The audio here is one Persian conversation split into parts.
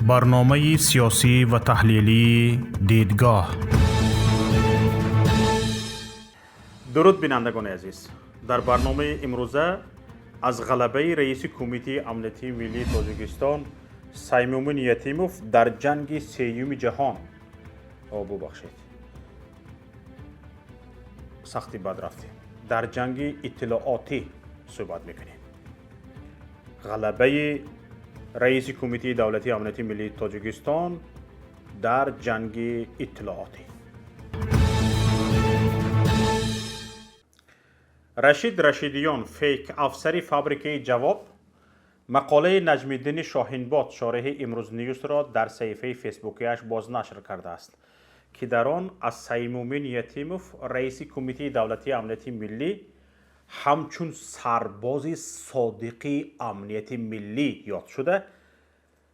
برنامه سیاسی و تحلیلی دیدگاه. درود بینندگان عزیز، در برنامه امروزه از غلبه رئیس کمیته امنیتی ملی تاجیکستان سیمومین یتیموف در جنگ سیوم جهان سختی بد رفتیم در جنگ اطلاعاتی صحبت میکنیم. غلبه رئیس کمیته دولتی امنیتی ملی تاجیکستان در جنگ اطلاعاتی. رشید رشیدیان، فیک افسر فابریکه جواب، مقاله نجم‌الدین شاهینباد شارح امروز نیوز را در صفحه فیسبوکیش بازنشر کرده است که در آن از سیمومین یتیموف رئیس کمیته دولتی امنیتی ملی همچون سرباز صادق امنیت ملی یاد شده.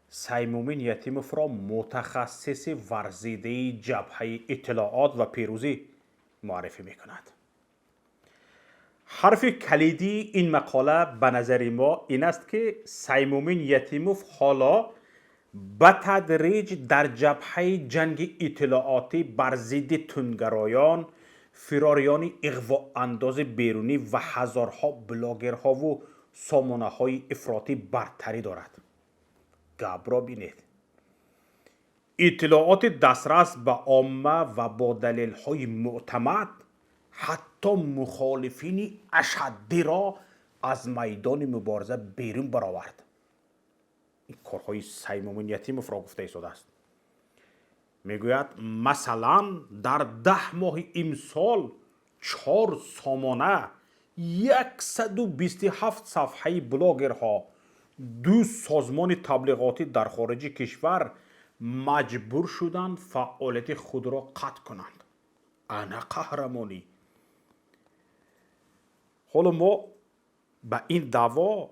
سیمومین یتیموف را متخصص ورزیده جبهه اطلاعات و پیروزی معرفی می کند. حرف کلیدی این مقاله به نظر ما این است که سیمومین یتیموف حالا به تدریج در جبهه جنگ اطلاعاتی بر ضد تندگرایان، فراریان اغوا انداز بیرونی و هزارها بلاگرها و سامانه های افراطی برتری دارد. گپ را بینید. اطلاعات دسترس به عامه و با دلیل های معتمد حتی مخالفین اشدی را از میدان مبارزه بیرون برآورد. این کارهای سیمومین یتیموف را گفته ایستاده است. میگوید مثلا در 10 ماه امسال 4 سامانه 127 صفحه بلاگرها 2 سازمان تبلیغاتی در خارج کشور مجبور شدند فعالیت خود را قطع کنند. انا قهرمانی. حالا ما به این دعوا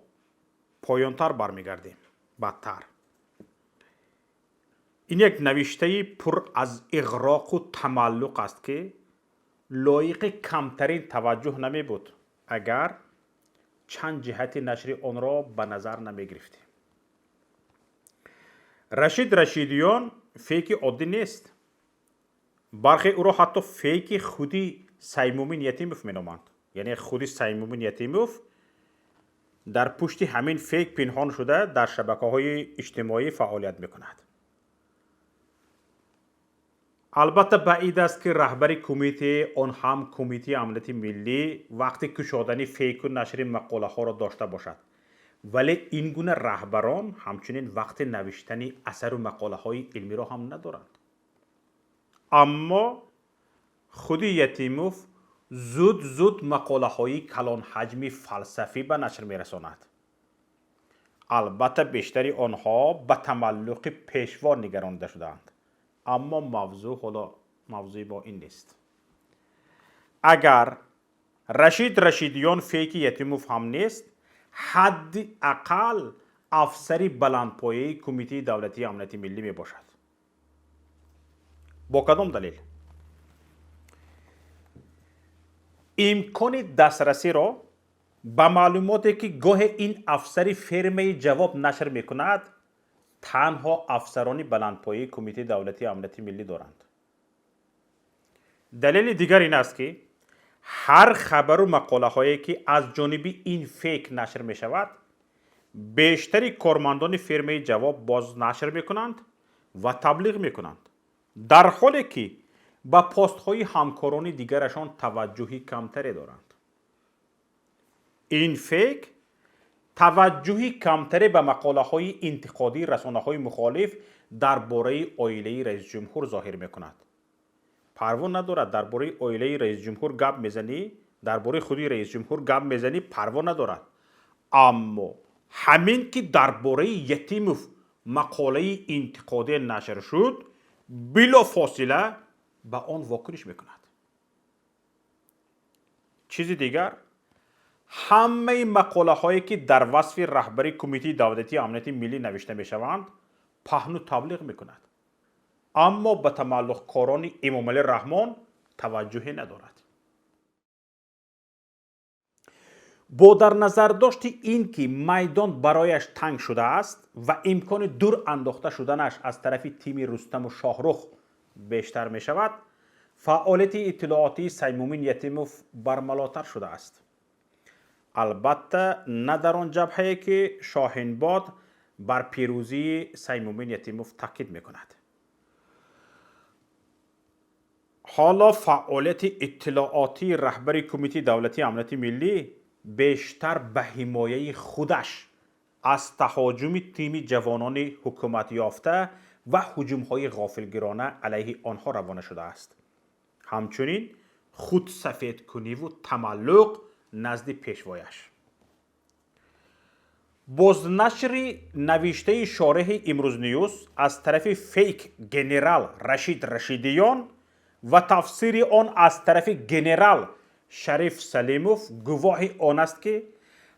پایانتر برمیگردیم. بدتر این یک نوشته پر از اغراق و تملق است که لایق کمترین توجه نمی بود اگر چند جهت نشر آن را به نظر نمی گرفتیم. رشید رشیدیان فیک عادی نیست. برخی او را حتی فیک خودی سیمومین یتیموف می نامند. یعنی خودی سیمومین یتیموف در پشت همین فیک پنهان شده در شبکه‌های اجتماعی فعالیت می‌کند. البته بعید است که رهبر کمیته آن هم کمیته امنیتی ملی وقتی کشادن فیک و نشر مقاله‌ها را داشته باشد. ولی این گونه رهبران همچنین وقت نوشتن اثر و مقاله‌های علمی را هم ندارند. اما خودی یتیموف زود مقاله های کلان حجم فلسفی به نشر می رساند. البته بیشتری آنها به تملق پیشوا نگرانده شدند. اما موضوع با این نیست. اگر رشید رشیدیان فیک یتیموف هم نیست، حداقل افسری بلندپایه کمیته دولتی امنیتی ملی می باشد. با کدام دلیل؟ امکان دسترسی را به معلوماتی که گاه این افسر فرم جواب نشر می کند تنها افسران بلندپایه کمیته دولتی امنیتی ملی دارند. دلیل دیگر این است که هر خبر و مقاله هایی که از جانب این فیک نشر می شود بیشتری کارمندان فرم جواب باز نشر می کنند و تبلیغ می کنند، در حالی که با پست های همکاران دیگرشان توجهی کمتری دارند. این فیک توجهی کمتری به مقاله های انتقادی رسانه های مخالف درباره عائله رئیس جمهور ظاهر می کند. پروا ندارد درباره عائله رئیس جمهور گپ میزنی، درباره خودی رئیس جمهور گپ میزنی، پروا ندارد. اما همین که درباره یتیموف مقاله انتقادی نشر شد بلا فاصله به آن واکنش میکند. چیز دیگر، همه مقاله هایی که در وصف رهبری کمیته دولتی امنیتی ملی نوشته میشوند پهن و تبلیغ میکند، اما به تملق کاران امام علی رحمان توجهی ندارد. با در نظر داشت این که میدان برایش تنگ شده است و امکان دور انداخته شدنش از طرف تیم رستم و شاهرخ بیشتر می شود، فعالیت اطلاعاتی سیمومین یتیموف برملاتر شده است. البته نه در آن جبهه‌ای که شاهینباد بر پیروزی سیمومین یتیموف تاکید می کند. حالا فعالیت اطلاعاتی رهبر کمیته دولتی امنیت ملی بیشتر به حمایه خودش از تهاجم تیم جوانان حکومت یافته و هجوم‌های غافلگیرانه علیه آنها روانه شده است. همچنین خود سفید کنی و تملق نزد پیشوایش. بازنشر نوشته شارح امروز نیوز از طرف فیک گنرال رشید رشیدیان و تفسیر آن از طرف گنرال شریف سلیموف گواه آن است که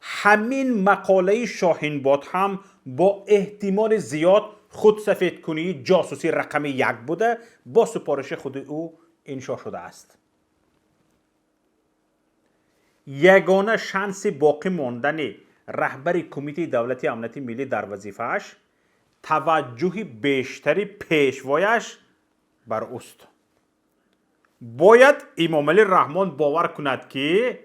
همین مقاله شاهینباد هم با احتمال زیاد خود سفید کنی جاسوسی رقم 1 بوده با سپارش خود او انشا شده است. یگانه شانس باقی ماندن رهبر کمیته دولتی امنیت ملی در وظیفه‌اش توجه بیشتری پیشوایش بر اوست. باید امام علی رحمان باور کند که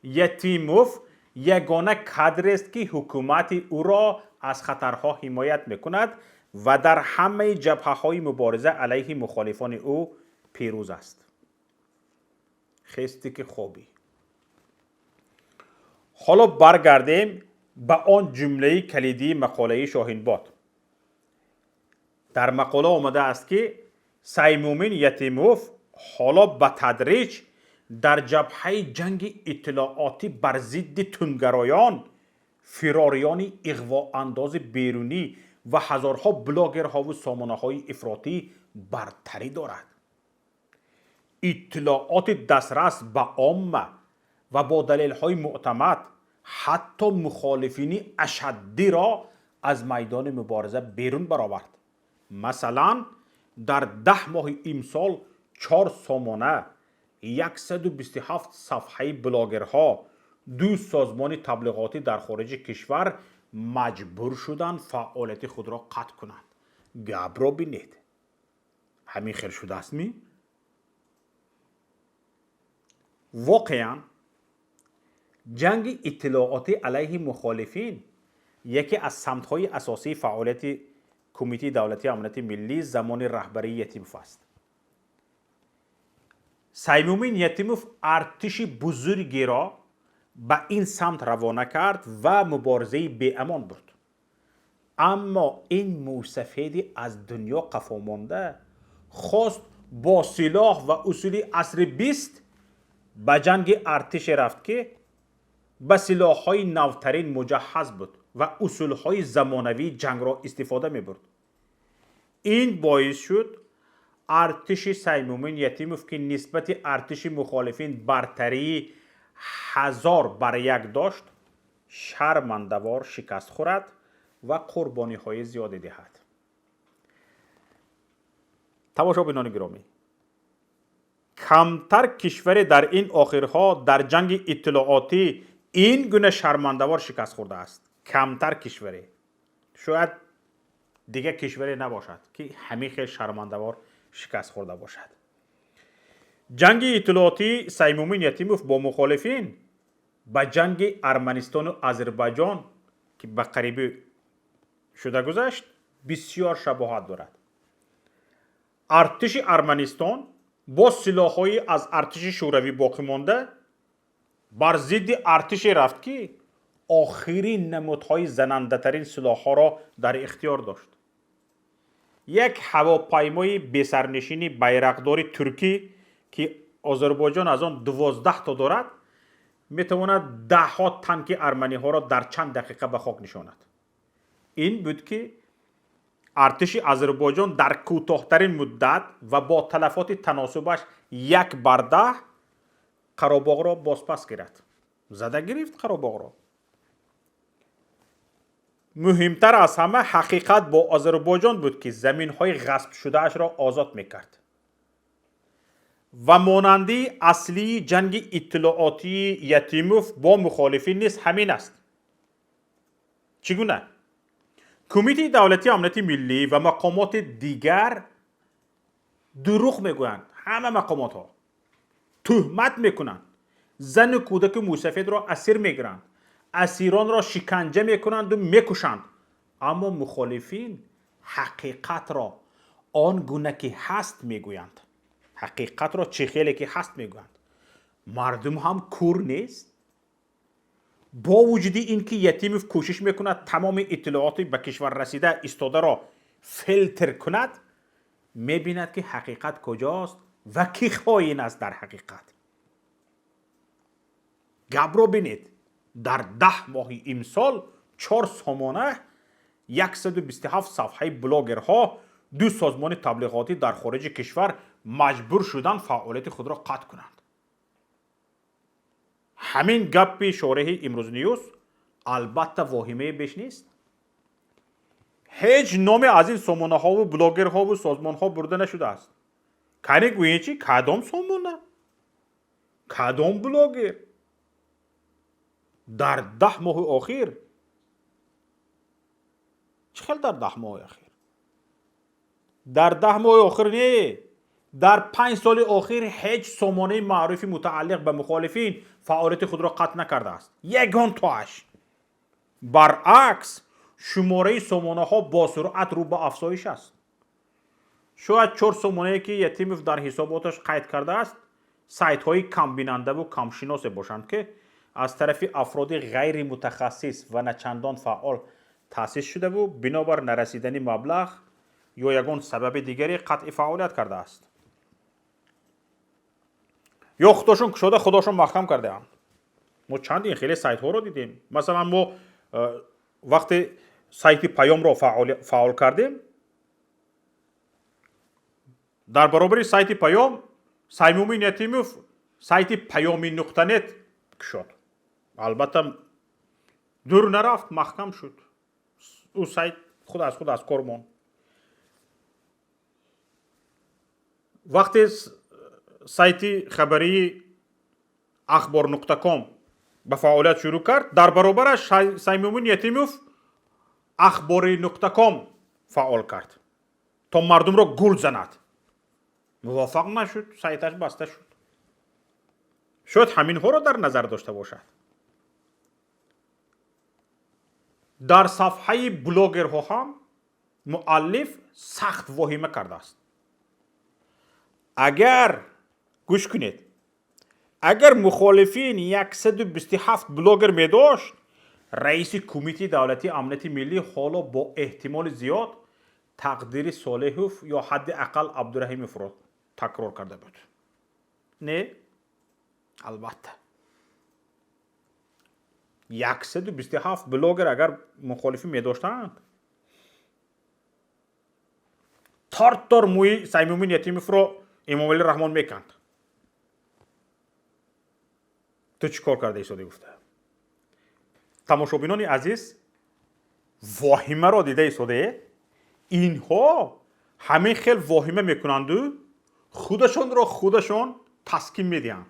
یتیموف یگانه کادر است که حکومت او را از خطرها حمایت میکند و در همه جبهه‌های مبارزه علیه مخالفان او پیروز است. خستی که خوبی. حالا برگردیم به آن جمله کلیدی مقاله شاهینباد. در مقاله آمده است که سیمومین یتیموف حالا به تدریج در جبهه جنگ اطلاعاتی بر ضد تندگرایان، فراریان اغوا انداز بیرونی و هزارها بلاگرها و سامانه‌های افراطی برتری دارد. اطلاعات دسترس به عامه و با دلیل‌های معتمد حتی مخالفین اشدی را از میدان مبارزه بیرون برآورد. مثلا در 10 ماه امسال 4 سامانه، 127 صفحه بلاگرها، 2 سازمان تبلیغاتی در خارج کشور مجبور شدند فعالیت خود را قطع کنند. گپ را بینید. همین خیر شده است می؟ واقعا جنگ اطلاعاتی علیه مخالفین یکی از سمت‌های اساسی فعالیت کمیته دولتی امنیت ملی زمان رهبری یتیموف است. سیمومین یتیموف ارتش بزرگی را به این سمت روانه کرد و مبارزه بی‌امان بود. اما این موسفید از دنیا قفا مانده خواست با سلاح و اصول عصر 20 به جنگ ارتش رفت که به سلاح‌های نوترین مجهز بود و اصول‌های زمانوی جنگ را استفاده می‌برد. این باعث شد ارتش سیمومین یتیموف که نسبت ارتش مخالفین برتری 1000 بر 1 داشت، شرمنده‌وار شکست خورد و قربانی‌های زیادی دهد. تماشابینان گرامی، کمتر کشور در این آخرها در جنگ اطلاعاتی این گونه شرمنده‌وار شکست خورده است. کمتر کشوری، شاید دیگه کشوری نباشد که همین خیلی شرمنده‌وار شکست خورده باشد. جنگ اطلاعاتی سیمومین یتیموف با مخالفین به جنگ ارمنستان و آذربایجان که به قریبی شده گذشت بسیار شباهت دارد. ارتش ارمنستان با سلاح‌های از ارتش شوروی باقی مانده بر ضد ارتش رفت که آخرین نمودهای زننده ترین سلاح‌ها را در اختیار داشت. یک هواپیمای بی‌سرنشین بیرقدار ترکی که آذربایجان از آن 12 تا دارد میتواند 10 تانک ارمنی ها را در چند دقیقه به خاک نشاند. این بود که ارتش آذربایجان در کوتاه‌ترین مدت و با تلفات تناسبش 1 بر 10 قره‌باغ را بازپس گرفت. زده گرفت قره‌باغ را. مهمتر از همه حقیقت با آذربایجان بود که زمین‌های غصب شده اش را آزاد میکرد. و ماننده اصلی جنگ اطلاعاتی یتیموف با مخالفین نیست همین است. چگونه؟ کمیته دولتی امنیت ملی و مقامات دیگر دروغ میگویند. همه مقامات ها تهمت میکنند، زن و کودک موسفید را اسیر میگیرند، اسیران را شکنجه میکنند و میکشند. اما مخالفین حقیقت را آن گونه که هست میگویند. حقیقت را چه خیلی که هست میگویند. مردم هم کور نیست. با وجود اینکه یتیم کوشش میکند تمام اطلاعات به کشور رسیده استاده را فیلتر کند، میبیند که حقیقت کجاست و کی خائن است. در حقیقت گپ را بینید. در 10 ماه امسال 4 سامانه 127 صفحه بلاگرها 2 سازمان تبلیغاتی در خارج کشور مجبور شدند فعالیت خود را قطع کنند. همین گپ شارح امروز نیوز البته واهمه بیش نیست. هیچ نام از این سامانه ها و بلاگرها و سازمان ها برده نشده است. کنی گویی چی؟ کدام سامانه؟ کدام بلاگر؟ در 10 ماه اخیر؟ چه خیلی در 10 ماه اخیر؟ در 10 ماه اخیر نه، در 5 سال اخیر هیچ سامانه معروفی متعلق به مخالفین فعالیت خود را قطع نکرده است. یگان تاش. برعکس شماره سامانه ها با سرعت رو به افزایش است. شاید 4 سامانه که یتیموف در حساباتش قید کرده است سایت های کم بیننده و کم شناس باشند که از طرف افراد غیر متخصص و نه چندان فعال تأسیس شده و بنابر نرسیدن مبلغ یا یگان سبب دیگری قطع فعالیت کرده است. یا خودشون شده خودشون محکم کرده اند. ما چند این خیلی سایت ها رو دیدیم. مثلا ما وقتی سایت پیام رو فعال کردیم، در برابر سایت پیام سیمومین یتیموف سایت پیامی نقطه نت شد. البته دور نرفت، محکم شد. او سایت خود از کار ماند. وقتی سایت خبری اخبار نقطه کام به فعالیت شروع کرد، در برابرش سیمومین یتیموف اخبار نقطه کام فعال کرد تا مردم را گول زند. موافق نشد، سایتش بسته شد. شاید همین ها را در نظر داشته باشد. در صفحه بلاگرها هم مؤلف سخت واهمه کرده است. اگر گوش کنید، اگر مخالفین 127 بلاگر می داشت، رئیس کمیته دولتی امنیت ملی حالا با احتمال زیاد تقدیر صالحوف یا حداقل عبدالرحیموف را تکرار کرده بود. نه؟ البته 127 بلاگر اگر مخالفین می داشتند، تار موی سیمومین یتیموف را امام علی رحمان میکند. تو چی کار کرده ایساده گفته؟ تماشابینان عزیز، واهمه را دیده ایساده؟ اینها همه خیلی واهمه میکنند و خودشان را خودشان تسکین میدهند.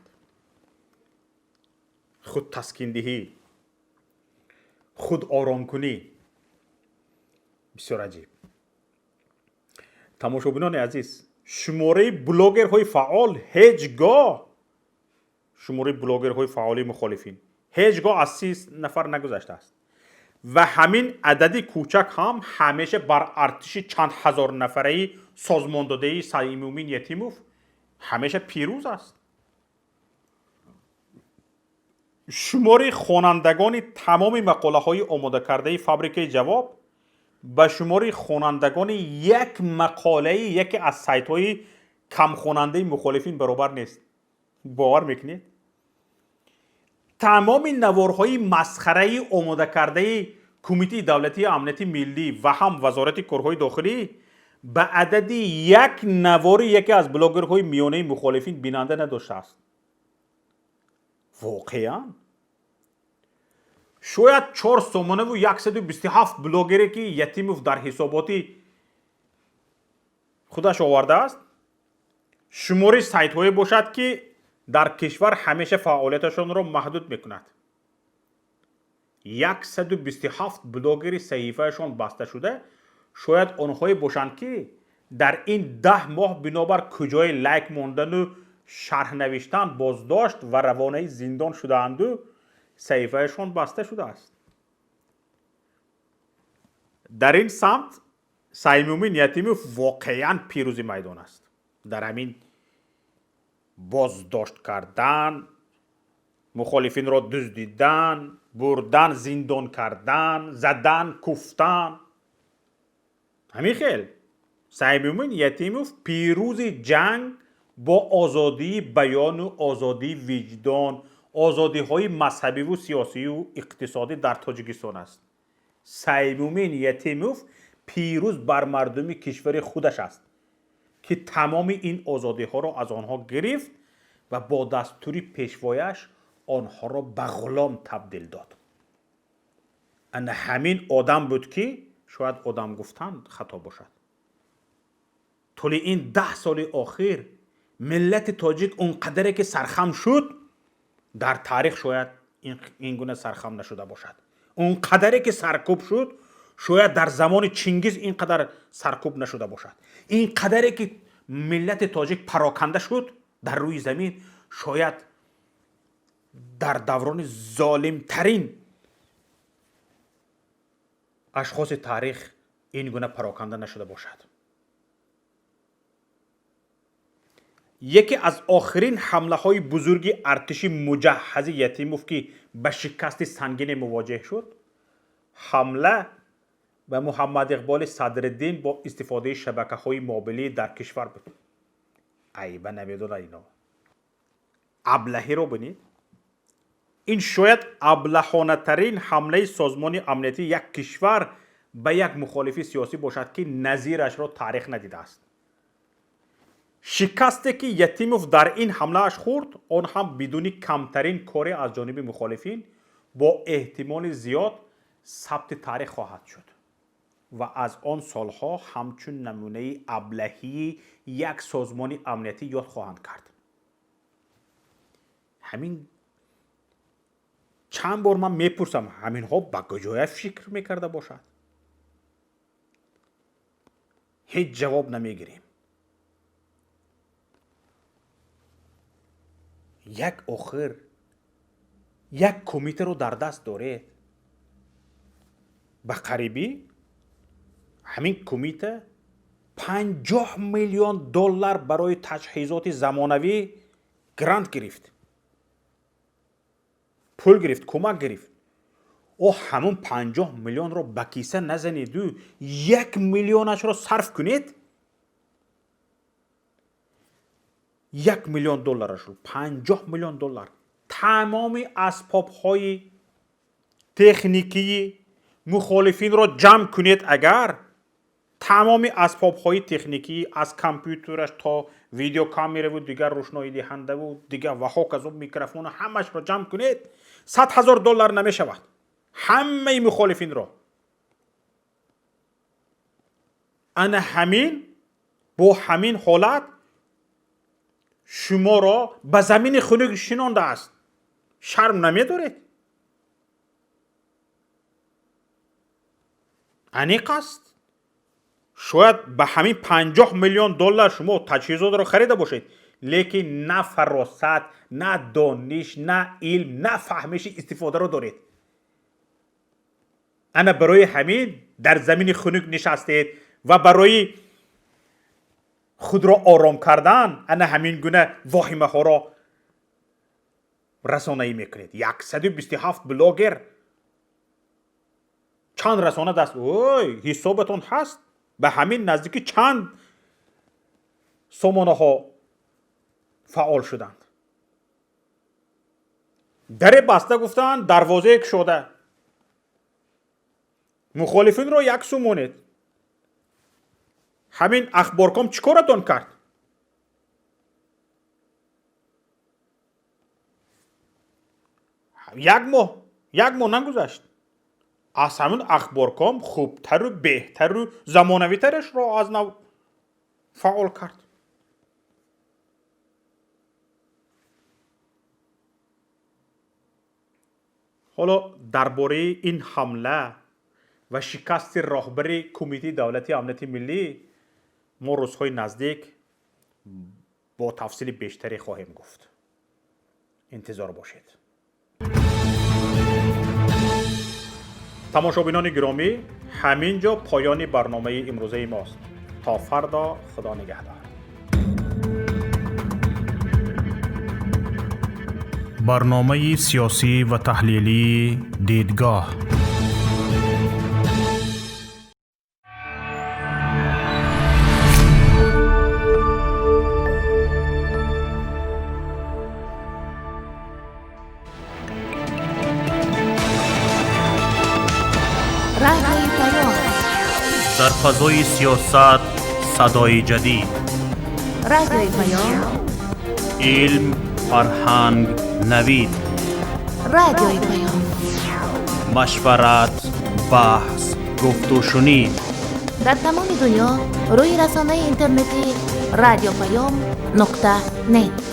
خود تسکین دهی، خود آرام کنی. بسیار عجیب. تماشابینان عزیز، شماره بلاگرهای فعال هیچگاه، شماره بلاگرهای فعالی مخالفین هیچگاه از 30 نفر نگذشته است و همین عدد کوچک هم همیشه بر ارتش چند هزار نفره سازماندهی سیمومین یتیموف همیشه پیروز است. شماره خوانندگان تمام مقاله های آماده کرده فابریکه جواب به شماره خوانندگان یک مقاله یکی از سایت های کم خواننده مخالفین برابر نیست. باور میکنید؟ تمام نوارهای مسخره آماده کرده کمیته دولتی امنیت ملی و هم وزارت کارهای داخلی به عدد یک نوار یکی از بلاگرهای میانه مخالفین بیننده نداشته است. واقعا شاید 4 سامانه و 127 بلاگری که یتیموف در حساباتی خودش آورده است شماری سایت های باشد که در کشور همیشه فعالیتشان را محدود میکند. 127 بلاگر صحیفهشان بسته شده. شاید آنهایی باشند که در این 10 ماه بنابر کجای لایک ماندن و شرح نوشتن بازداشت و روانه زندان شده اند و صحیفهشان بسته شده است. در این سمت سیمومین یتیموف واقعا پیروزی میدان است. در همین بازداشت کردن، مخالفین را دزدیدن، بردن زندان کردن، زدن، کوفتن، همین خیل سیمومین یتیموف پیروز جنگ با آزادی بیان و آزادی وجدان، آزادی های مذهبی و سیاسی و اقتصادی در تاجیکستان است. سیمومین یتیموف پیروز بر مردم کشور خودش است که تمام این آزادی ها را از آنها گرفت و با دستور پیشوایش آنها را به غلام تبدیل داد. ان همین آدم بود که شاید آدم گفتن خطا باشد. طول این 10 سال آخر ملت تاجیک اونقدره که سرخم شد در تاریخ شاید این گونه سرخم نشده باشد. اونقدره که سرکوب شد شاید در زمان چنگیز اینقدر سرکوب نشده باشد. اینقدره که ملت تاجیک پراکنده شد در روی زمین شاید در دوران ظالم ترین اشخاص تاریخ این گونه پراکنده نشده باشد. یکی از آخرین حمله های بزرگ ارتش مجهز یتیموف که به شکست سنگین مواجه شد، حمله به محمد اقبال صدرالدین با استفاده شبکه های موبیلی در کشور بود. عیبه نمیدونه اینا. ابلهی رو بینید. این شاید ابلهانه ترین حمله سازمان امنیتی یک کشور به یک مخالف سیاسی باشد که نظیرش را تاریخ ندیده است. شکستی که یتیموف در این حمله اش خورد آن هم بدون کمترین کاری از جانب مخالفین با احتمال زیاد ثبت تاریخ خواهد شد و از آن سالها همچون نمونه ابلهی یک سازمان امنیتی یاد خواهند کرد. همین چند بار من میپرسم همین ها به کجای فکر میکرده باشد؟ هیچ جواب نمیگیریم. یک آخر یک کمیته رو در دست دارید. به قریبی همین کمیته 50 میلیون دلار برای تجهیزات زمانوی گرانت گرفت، پول گرفت، کمک گرفت. او همون 50 میلیون رو به کیسه نزنید و 1 میلیونش رو صرف کنید. 1 میلیون دلارش رو 50 میلیون دلار تمام اسباب های تکنیکی مخالفین را جمع کنید. اگر تمام اسباب های تکنیکی از کامپیوترش تا ویدیو کامera و دیگر روشنایی دهنده و دیگر وحاک از اون میکروفون همش را جمع کنید 100,000 دلار نمی شود همه مخالفین را. انا همین با همین حالت شما را به زمین خنک شنانده است. شرم نمیدارید؟ انیق است. شاید به همین 50 میلیون دلار شما تجهیزات را خریده باشید لیکن نه فراست، نه دانش، نه علم، نه فهمش استفاده را دارید. انا برای همین در زمین خنک نشستید و برای خود را آرام کردن انا همین گونه واهمه ها را رسانه‌ای میکنید. 127 بلاگر چند رسانه دست حسابتون هست به همین نزدیکی چند سامانه ها فعال شدند. در بسته گفتن دروازه یک شده مخالفین را یک سومونید. همین اخبارکام چیکارتون کرد؟ یک ماه نگذشت از همین اخبارکام خوبتر و بهتر و زمانوی ترش را از نو فعال کرد. حالا درباره این حمله و شکست راهبر کمیته دولتی امنیت ملی ما روزهای نزدیک با تفصیل بیشتری خواهیم گفت. انتظار باشید. تماشابینان گرامی، همینجا پایان برنامه امروزه ماست. تا فردا، خدا نگهدار. برنامه سیاسی و تحلیلی دیدگاه. رادیوی پیام، در فضای سیاست صدای جدید. رادیوی پیام، علم، فرهنگ، نوید. رادیوی پیام، مشورت، بحث، گفت و شنید. در تمام دنیا روی رسانه اینترنتی رادیو پیام نقطه نت.